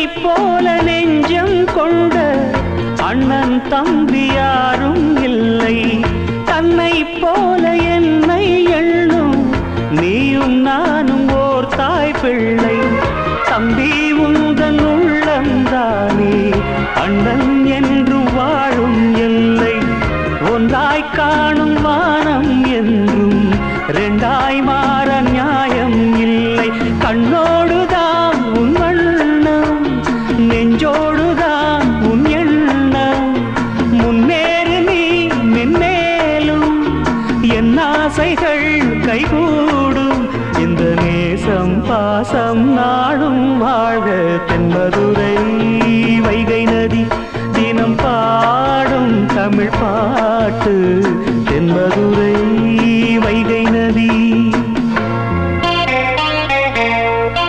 போல நெஞ்சம் கொண்ட அண்ணன் தம்பி யாரும் இல்லை. தன்னை போல என்னை எண்ணும் நீயும் நானும் ஓர் தாய் பிள்ளை. தம்பி உந்தன் உள்ளந்தானே அண்ணன் என்றும் வாழும் எல்லை. ஒன்றாய் காணும் வானம் என்றும் ரெண்டாய் மாற நியாயம் இல்லை. கண்ணோடுதான் உன் வண்ணம், நெஞ்சோடுதான் உன் எண்ணம். முன்னேறு நீ மென்மேலும், என் ஆசைகள் கைகூடும். இந்த நேசம் பாசம் நாடும் வாழ்க. தென்மதுரை வைகை நதி தினம் பாடும் தமிழ் பாட்டு. தென்மதுரை வைகை நதி.